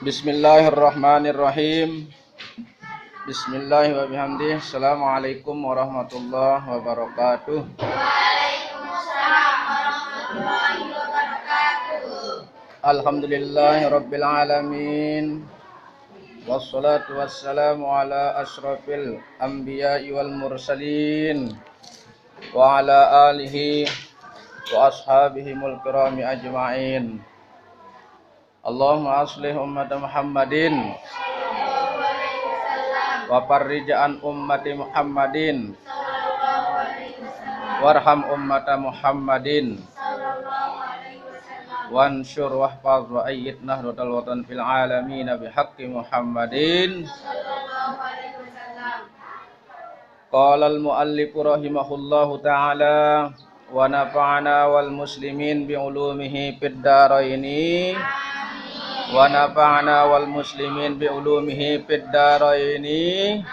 Bismillahirrahmanirrahim. Bismillahirrahmanirrahim. Assalamualaikum warahmatullahi wabarakatuh. Waalaikumsalam warahmatullahi wabarakatuh. Alhamdulillahirabbil alamin. Wassalatu wassalamu ala asyrafil anbiya'i wal mursalin wa ala alihi wa ashabihimul kirami ajma'in. Allahumma aslih ummata Muhammadin wa farrij'an ummati Muhammadin warham ummata Muhammadin wansyur wahfaz wa ayyid nahdlatal watan fil alamin bihaqqi Muhammadin. Qala al muallif rahimahullahu ta'ala wa nafa'ana wal muslimin bi ulumihi fid dharaini wa nafa'ana wal muslimin bi ulumihi fid dharaini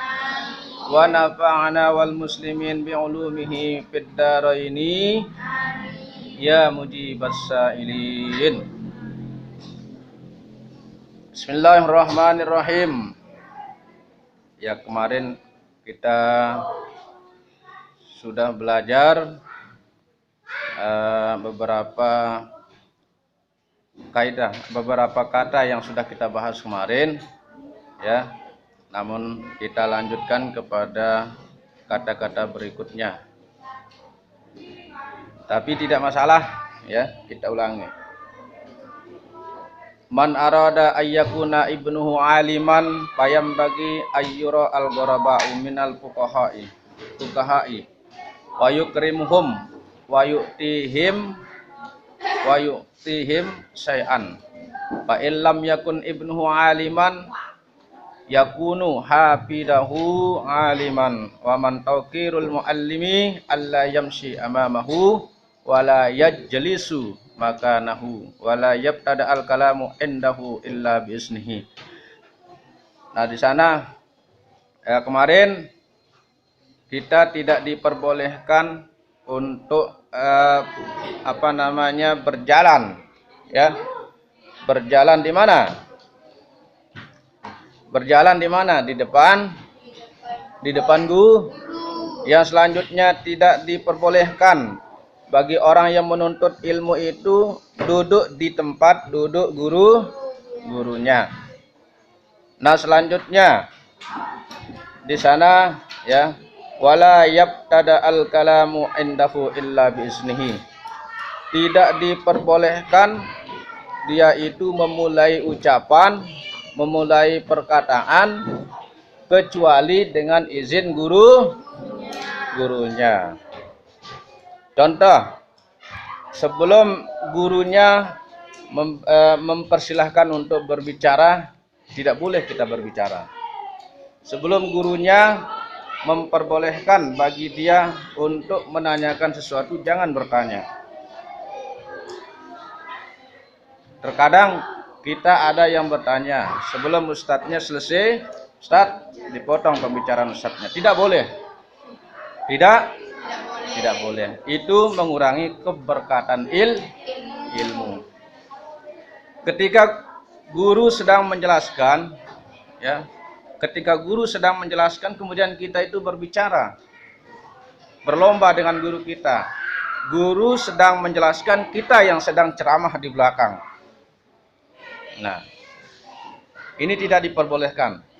wa nafa'ana wal muslimin bi ulumihi fid dharaini ya mujibas sa'ilin. Bismillahirrahmanirrahim. Ya, kemarin kita sudah belajar beberapa kata yang sudah kita bahas kemarin, ya. Namun kita lanjutkan kepada kata-kata berikutnya. Tapi tidak masalah, ya, kita ulangi. Man arada ayyakuna ibnuhu aliman payam bagi ayyura al-ghuraba'u minal fuqaha'i wa yukrimuhum wa yu'tihim syai'an fa illam yakun ibnuhu aliman yakunu hafidahu aliman wa man tawqirul muallimi alla yamshi amamahu wala yajlisu makanahu wala yabtada al kalamu indahu illa biiznihi. Nah, di sana kemarin kita tidak diperbolehkan untuk berjalan, ya. Berjalan di mana? Berjalan di mana? Di depan guru. Yang selanjutnya tidak diperbolehkan bagi orang yang menuntut ilmu itu duduk di tempat duduk gurunya. Nah, selanjutnya di sana, ya, wala yabtada al kalamu indahu illa biiznihi. Tidak diperbolehkan dia itu memulai ucapan, memulai perkataan kecuali dengan izin gurunya. Contoh, sebelum gurunya mempersilahkan untuk berbicara, tidak boleh kita berbicara. Sebelum gurunya memperbolehkan bagi dia untuk menanyakan sesuatu, jangan bertanya. Terkadang kita ada yang bertanya sebelum ustadznya selesai, ustadz, dipotong pembicaraan ustadznya. Tidak boleh. Tidak boleh. Itu mengurangi keberkatan ilmu. Ketika guru sedang menjelaskan, ya, kemudian kita itu berbicara, berlomba dengan guru kita. Guru sedang menjelaskan, kita yang sedang ceramah di belakang. Nah, ini tidak diperbolehkan.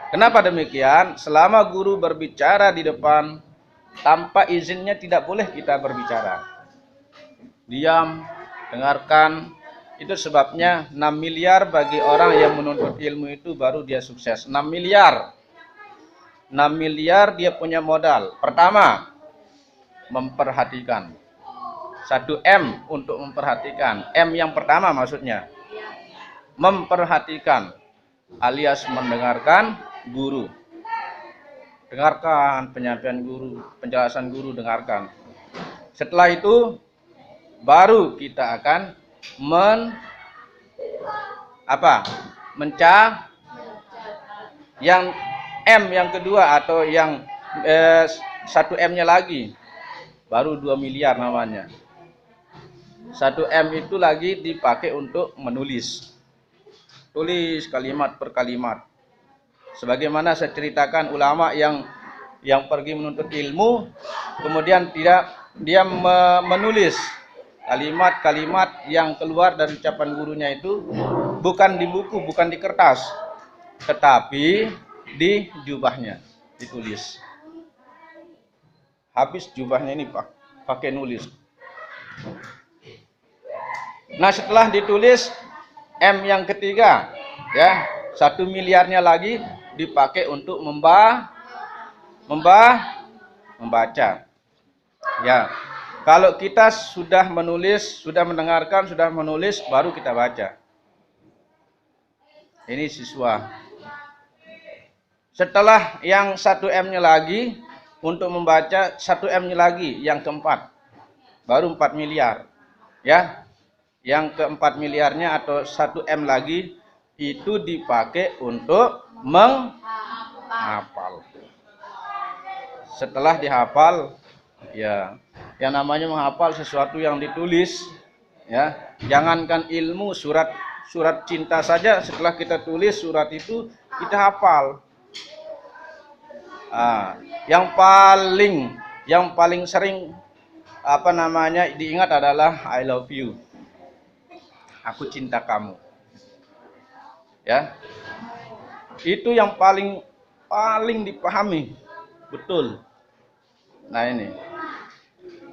Kenapa demikian? Selama guru berbicara di depan, tanpa izinnya tidak boleh kita berbicara. Diam, dengarkan. Itu sebabnya 6 miliar bagi orang yang menuntut ilmu itu baru dia sukses. 6 miliar. 6 miliar dia punya modal. Pertama, memperhatikan. 1 M untuk memperhatikan. M yang pertama maksudnya. Memperhatikan alias mendengarkan guru. Dengarkan penyampaian guru, penjelasan guru, dengarkan. Setelah itu baru kita akan yang M yang kedua atau yang 1 M-nya lagi baru 2 miliar namanya. 1 M itu lagi dipakai untuk menulis. Tulis kalimat per kalimat. Sebagaimana saya ceritakan ulama yang pergi menuntut ilmu, kemudian dia menulis kalimat-kalimat yang keluar dari ucapan gurunya itu bukan di buku, bukan di kertas, tetapi di jubahnya ditulis. Habis jubahnya ini pakai nulis. Nah, setelah ditulis M yang ketiga, ya, 1 miliarnya lagi dipakai untuk membaca. Ya, kalau kita sudah menulis, sudah mendengarkan, sudah menulis, baru kita baca. Ini siswa. Setelah yang 1 M-nya lagi untuk membaca, 1 M-nya lagi yang keempat, baru 4 miliar. Ya, yang keempat miliarnya atau 1 M lagi itu dipakai untuk menghafal. Setelah dihafal, ya, yang namanya menghafal sesuatu yang ditulis, ya, jangankan ilmu, surat cinta saja setelah kita tulis surat itu kita hafal. Yang paling sering diingat adalah I love you. Aku cinta kamu. Ya. Itu yang paling dipahami. Betul. Nah, ini.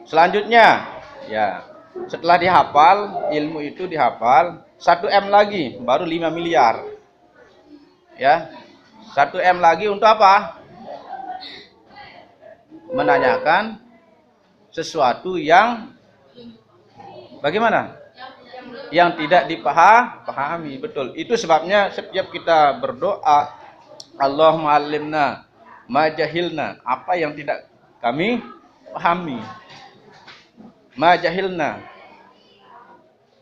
Selanjutnya, ya, setelah dihafal, ilmu itu dihafal, 1 M lagi baru 5 miliar. Ya. 1 M lagi untuk apa? Menanyakan sesuatu yang bagaimana? Yang tidak dipahami. Betul. Itu sebabnya setiap kita berdoa, Allahumma allimna ma jahilna, apa yang tidak kami pahami. Ma jahilna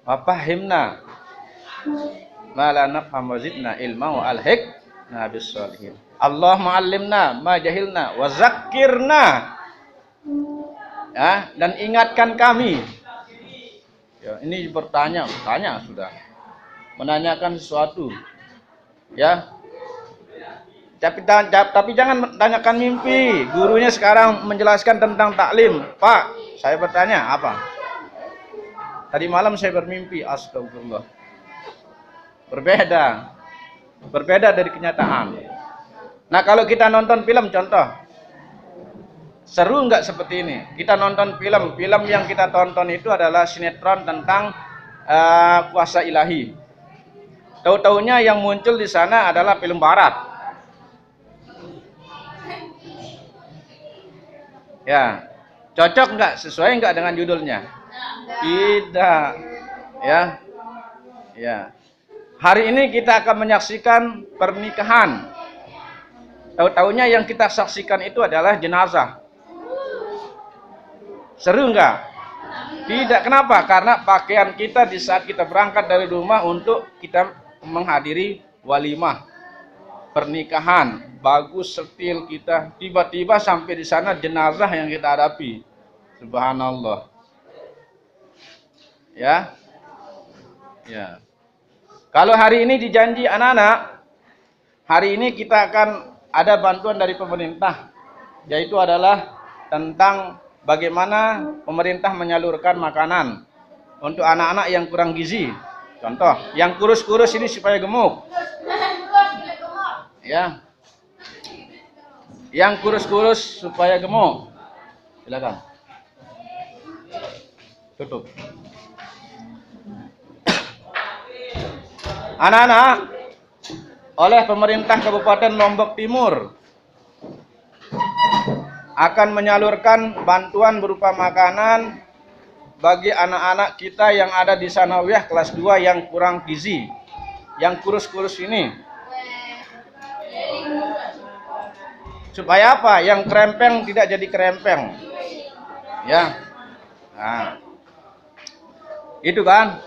wa fahimna ma la nafham wa zidna ilma wa alhiqna bis sholihin. Allahumma allimna ma jahilna wa zakkirna. Ya, dan ingatkan kami. Ya, ini bertanya sudah. Menanyakan sesuatu. Ya. Tapi jangan tanyakan mimpi. Gurunya sekarang menjelaskan tentang taklim. Pak, saya bertanya apa? Tadi malam saya bermimpi. Astagfirullah. Berbeda dari kenyataan. Nah, kalau kita nonton film, contoh, seru nggak seperti ini? Kita nonton film yang kita tonton itu adalah sinetron tentang kuasa ilahi. Tahu-taunya yang muncul di sana adalah film barat. Ya, cocok nggak? Sesuai nggak dengan judulnya? Tidak. Ya. Hari ini kita akan menyaksikan pernikahan. Tahu-taunya yang kita saksikan itu adalah jenazah. Seru nggak? Tidak. Kenapa? Karena pakaian kita di saat kita berangkat dari rumah untuk kita menghadiri walimah pernikahan, bagus setil kita, tiba-tiba sampai di sana jenazah yang kita hadapi. Subhanallah. Ya. Kalau hari ini dijanji anak-anak, hari ini kita akan ada bantuan dari pemerintah, yaitu adalah tentang bagaimana pemerintah menyalurkan makanan untuk anak-anak yang kurang gizi. Contoh, yang kurus-kurus ini supaya gemuk. Ya. Yang kurus-kurus supaya gemuk. Silakan. Tutup. Anak-anak, oleh pemerintah Kabupaten Lombok Timur akan menyalurkan bantuan berupa makanan bagi anak-anak kita yang ada di sanawiyah kelas 2 yang kurang gizi, yang kurus-kurus ini. Supaya apa? Yang kerempeng tidak jadi kerempeng. Ya. Nah. Itu kan.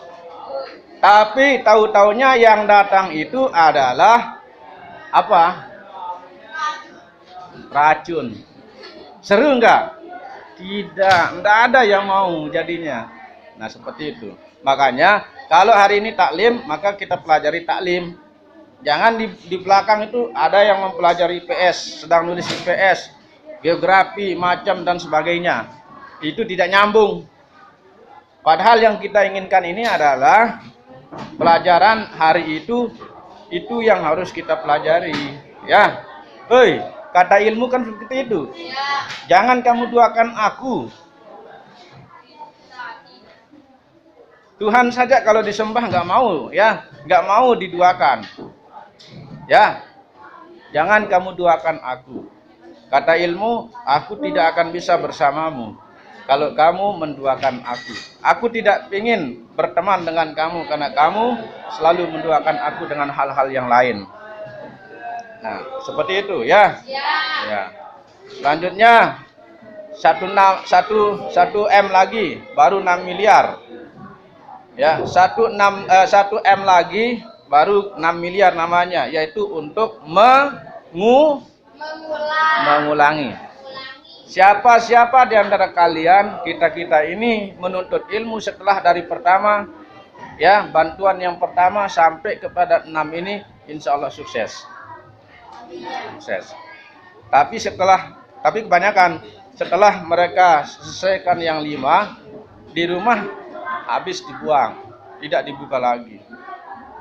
Tapi tahu-taunya yang datang itu adalah apa? Racun. Seru enggak? Tidak ada yang mau jadinya. Nah, seperti itu. Makanya kalau hari ini taklim, maka kita pelajari taklim. Jangan di belakang itu ada yang mempelajari IPS, sedang nulis IPS, geografi, macam dan sebagainya. Itu tidak nyambung. Padahal yang kita inginkan ini adalah pelajaran hari itu yang harus kita pelajari. Ya, hei, kata ilmu kan seperti itu. Jangan kamu duakan aku. Tuhan saja kalau disembah nggak mau, ya, nggak mau diduakan. Ya, jangan kamu duakan aku. Kata ilmu, aku tidak akan bisa bersamamu kalau kamu menduakan aku. Aku tidak ingin berteman dengan kamu karena kamu selalu menduakan aku dengan hal-hal yang lain. Nah, seperti itu, ya. Ya. Selanjutnya 1 M lagi, baru 6 miliar. Ya, 1 M lagi baru 6 miliar namanya, yaitu untuk mengulangi. Siapa di antara kalian, kita ini menuntut ilmu setelah dari pertama, ya, bantuan yang pertama sampai kepada 6 ini, insya Allah sukses. Sukses. Tapi kebanyakan setelah mereka selesaikan yang 5, di rumah habis dibuang, tidak dibuka lagi.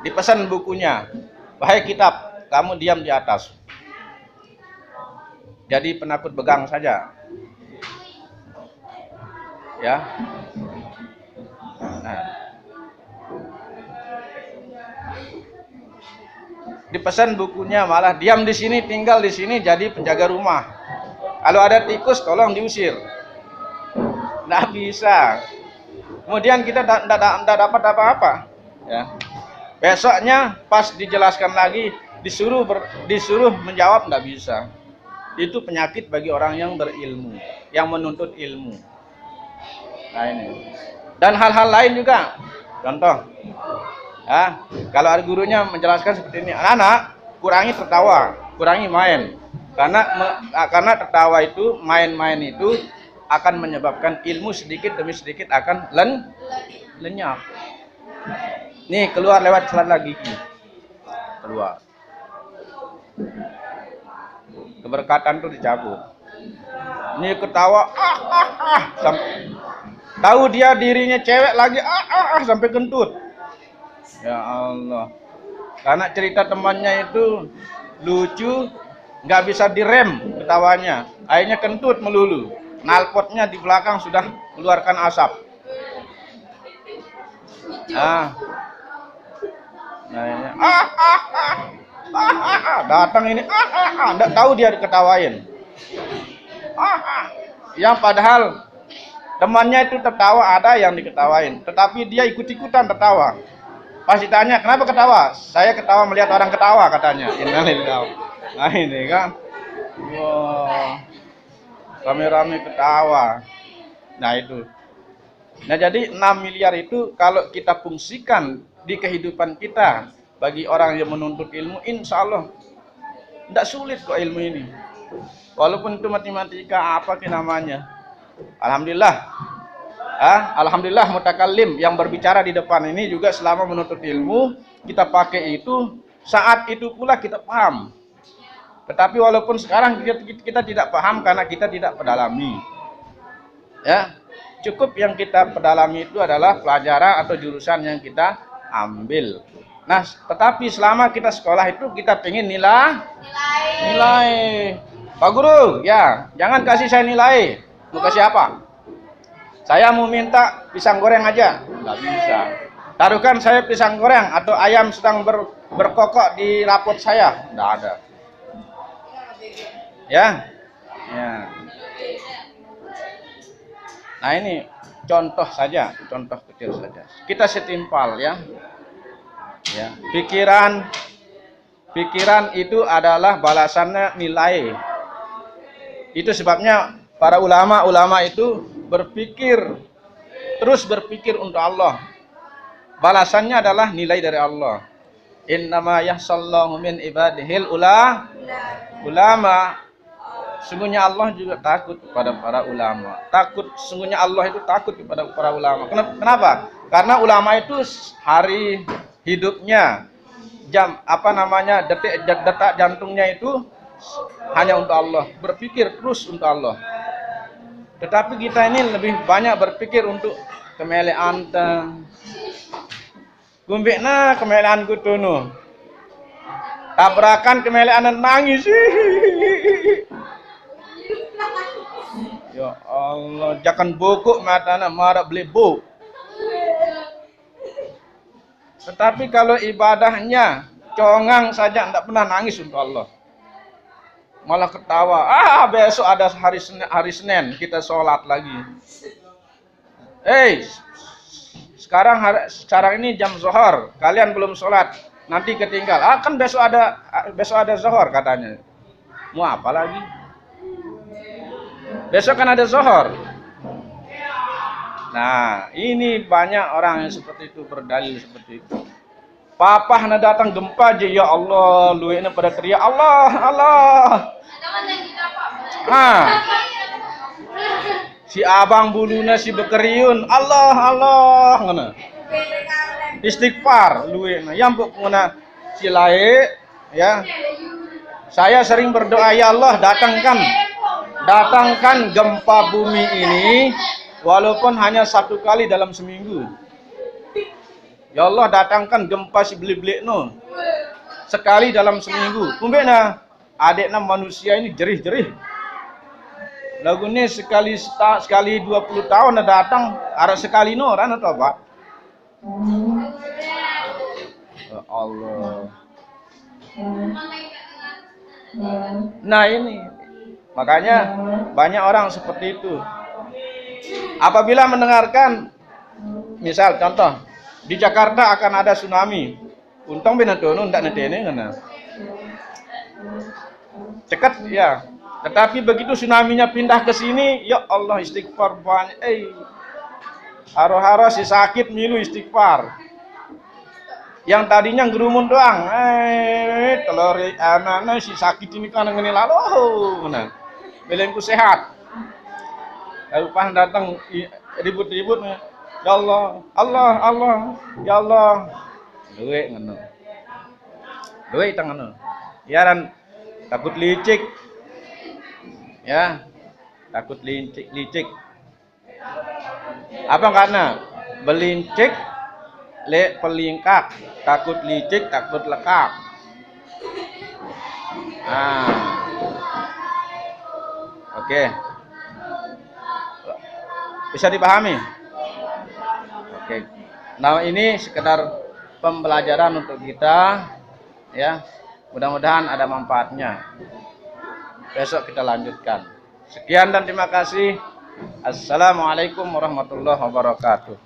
Dipesan bukunya, wahai kitab, kamu diam di atas. Jadi penakut begang saja. Ya. Nah. Dipesan bukunya, malah diam di sini, tinggal di sini, jadi penjaga rumah. Kalau ada tikus tolong diusir. Nggak bisa. Kemudian kita tidak dapat apa-apa. Ya. Besoknya pas dijelaskan lagi, disuruh menjawab, nggak bisa. Itu penyakit bagi orang yang berilmu, yang menuntut ilmu. Nah ini. Dan hal-hal lain juga. Contoh, ya, kalau ada gurunya menjelaskan seperti ini, anak-anak kurangi tertawa, kurangi main. Karena tertawa itu, main-main itu akan menyebabkan ilmu sedikit demi sedikit akan lenyap. Nih, keluar lewat sela gigi. Keluar. Keberkatan tuh dicabut. Ini ketawa sampai tahu dia dirinya cewek lagi sampai kentut. Ya Allah. Karena cerita temannya itu lucu, nggak bisa direm ketawanya. Akhirnya kentut melulu. Knalpotnya di belakang sudah keluarkan asap. Datang ini, nggak tahu dia diketawain. Yang padahal temannya itu tertawa, ada yang diketawain, tetapi dia ikut-ikutan tertawa. Pas ditanya, kenapa ketawa? Saya ketawa melihat orang ketawa, katanya. Innalillah. Nah ini kan, wow, rame-rame ketawa. Nah itu. Nah jadi 6 miliar itu kalau kita fungsikan di kehidupan kita bagi orang yang menuntut ilmu, insya Allah tidak sulit kok ilmu ini. Walaupun itu matematika apa namanya. Alhamdulillah. Alhamdulillah mutakallim yang berbicara di depan ini juga selama menuntut ilmu kita pakai itu, saat itu pula kita paham. Tetapi walaupun sekarang kita tidak paham karena kita tidak pedalami. Ya, cukup yang kita pedalami itu adalah pelajaran atau jurusan yang kita ambil. Nah, tetapi selama kita sekolah itu kita pengen nilai. Pak Guru, ya, jangan kasih saya nilai. Mau kasih apa? Saya mau minta pisang goreng aja. Nggak bisa. Taruhkan saya pisang goreng atau ayam sedang berkokok di rapot saya. Nggak ada. Ya. Ya. Nah ini contoh saja, contoh kecil saja. Kita setimpal ya. Ya. Pikiran itu adalah balasannya nilai. Itu sebabnya para ulama itu terus berpikir untuk Allah. Balasannya adalah nilai dari Allah. Innama yahsallahu min ibadihil ulama. Sungguhnya Allah juga takut kepada para ulama. Sungguhnya Allah itu takut kepada para ulama. Kenapa? Karena ulama itu hari hidupnya, detak jantungnya itu hanya untuk Allah, berpikir terus untuk Allah. Tetapi kita ini lebih banyak berpikir untuk kemelean gumbekna kemelean kutono. Tabrakan kemelean nangis. Ya Allah, jangan bokok matana marah beli buk. Tetapi kalau ibadahnya congang saja tidak pernah nangis untuk Allah. Malah ketawa. Besok ada hari Senin kita sholat lagi. Sekarang ini jam zuhur, kalian belum sholat, nanti ketinggal. Kan besok ada zuhur katanya. Mau apa lagi? Besok kan ada zuhur. Nah, ini banyak orang yang seperti itu, berdalil seperti itu. Papa hendak datang gempa aja, ya Allah, lu ini pada teriak Allah, Allah. Si abang bulunya si bekeriun, Allah, Allah, ngena. Istighfar, lu ini, yang buk ngena si lae, ya. Saya sering berdoa, ya Allah, datangkan gempa bumi ini, walaupun hanya 1 kali dalam seminggu. Ya Allah, datangkan gempa si beli-beli no. Sekali dalam seminggu. Kumbena adiknya manusia ini jerih-jerih. Lagu ini sekali 20 tahun datang, ada sekali no orang atau apa? Ya Allah. Nah ini, makanya banyak orang seperti itu. Apabila mendengarkan, misal contoh, di Jakarta akan ada tsunami. Untung benatono ndak netene ngana. Cekat ya. Tetapi begitu tsunami-nya pindah ke sini, ya Allah istighfar banyak. Haro-haro si sakit milu istighfar. Yang tadinya gerumun doang. Telur anak si sakit ini kan ngene lalu ngana. Belengku sehat. Lalu pas datang ribut-ribut, ya Allah, Allah, Allah, ya Allah. Duit ngono. Duit tangono. Ya dan takut licik. Ya. Takut licik. Apa karena belincik pelingkak, takut licik, takut lekak. Oke. Bisa dipahami? Oke. Nah, ini sekedar pembelajaran untuk kita ya. Mudah-mudahan ada manfaatnya. Besok kita lanjutkan. Sekian dan terima kasih. Assalamualaikum warahmatullahi wabarakatuh.